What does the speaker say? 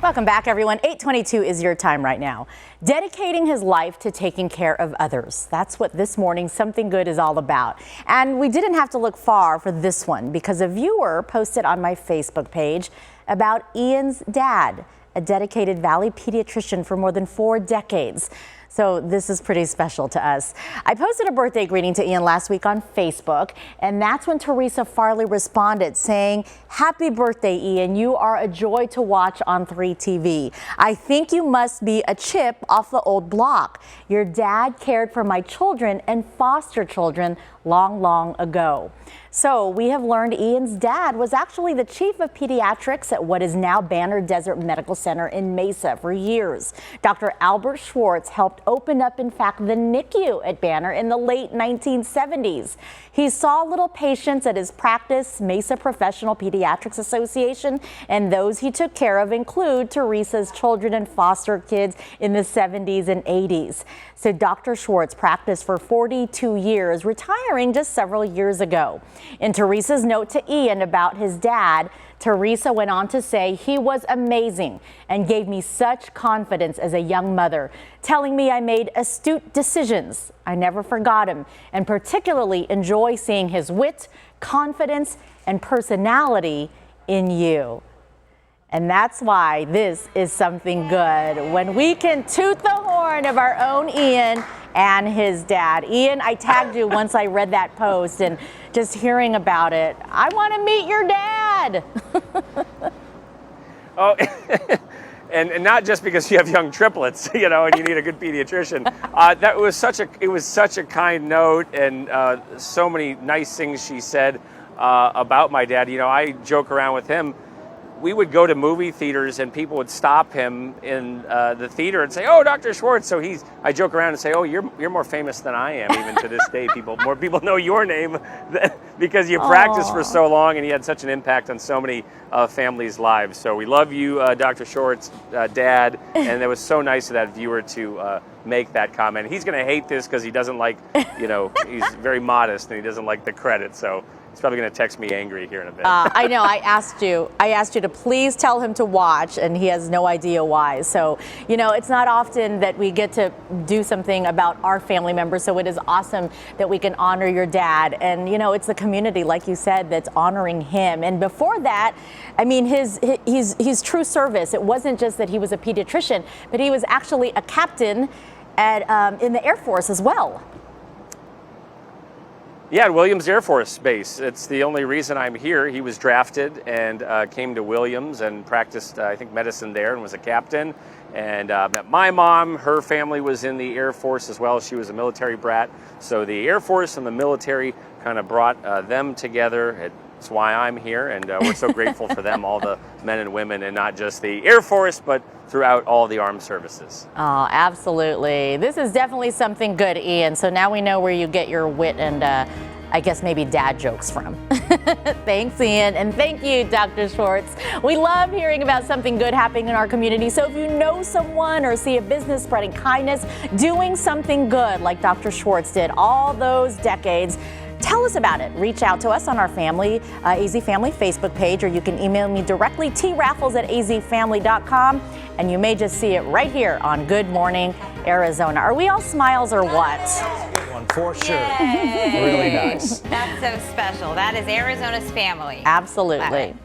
Welcome back, everyone. 8:22 is your time right now. Dedicating his life to taking care of others. That's what this morning Something Good is all about. And we didn't have to look far for this one because a viewer posted on my Facebook page about Ian's dad, a dedicated Valley pediatrician for more than 4 decades. So this is pretty special to us. I posted a birthday greeting to Ian last week on Facebook, and that's when Teresa Farley responded saying, "Happy birthday, Ian. You are a joy to watch on 3 TV. I think you must be a chip off the old block. Your dad cared for my children and foster children long ago." So we have learned Ian's dad was actually the chief of pediatrics at what is now Banner Desert Medical Center in Mesa for years. Dr. Albert Schwartz helped open up, in fact, the NICU at Banner in the late 1970s. He saw little patients at his practice, Mesa Professional Pediatrics Association, and those he took care of include Teresa's children and foster kids in the 70s and 80s. So Dr. Schwartz practiced for 42 years, retiring just several years ago. In Teresa's note to Ian about his dad, Teresa went on to say, "He was amazing and gave me such confidence as a young mother, telling me I made astute decisions. I never forgot him and particularly enjoy seeing his wit, confidence, and personality in you." And that's why this is Something Good, when we can toot the horn of our own Ian and his dad. Ian, I tagged you once I read that post, and just hearing about it, I want to meet your dad. Oh, and not just because you have young triplets, you know, and you need a good pediatrician. That was such a kind note, and so many nice things she said about my dad. You know, I joke around with him. We would go to movie theaters and people would stop him in the theater and say, "Oh, Dr. Schwartz." So I joke around and say, "Oh, you're more famous than I am." Even to this day, more people know your name because you practiced for so long and you had such an impact on so many families' lives. So we love you, Dr. Schwartz, Dad, and it was so nice of that viewer to make that comment. He's going to hate this because he doesn't like, you know, he's very modest and he doesn't like the credit. So he's probably going to text me angry here in a bit. I know. I asked you to please tell him to watch, and he has no idea why. So, you know, it's not often that we get to do something about our family members. So it is awesome that we can honor your dad. And, you know, it's the community, like you said, that's honoring him. And before that, I mean, his true service, it wasn't just that he was a pediatrician, but he was actually a captain in the Air Force as well. Yeah, at Williams Air Force Base. It's the only reason I'm here. He was drafted and came to Williams and practiced, I think, medicine there and was a captain. And met my mom. Her family was in the Air Force as well. She was a military brat. So the Air Force and the military kind of brought them together. That's why I'm here, and we're so grateful for them, all the men and women, and not just the Air Force, but throughout all the armed services. Oh, absolutely. This is definitely Something Good, Ian. So now we know where you get your wit and I guess maybe dad jokes from. Thanks, Ian, and thank you, Dr. Schwartz. We love hearing about something good happening in our community. So if you know someone or see a business spreading kindness, doing something good like Dr. Schwartz did all those decades, tell us about it. Reach out to us on our AZ Family Facebook page, or you can email me directly, traffles@azfamily.com, and you may just see it right here on Good Morning Arizona. Are we all smiles or what? Good one, for sure. Yay. Really nice. That's so special. That is Arizona's family. Absolutely.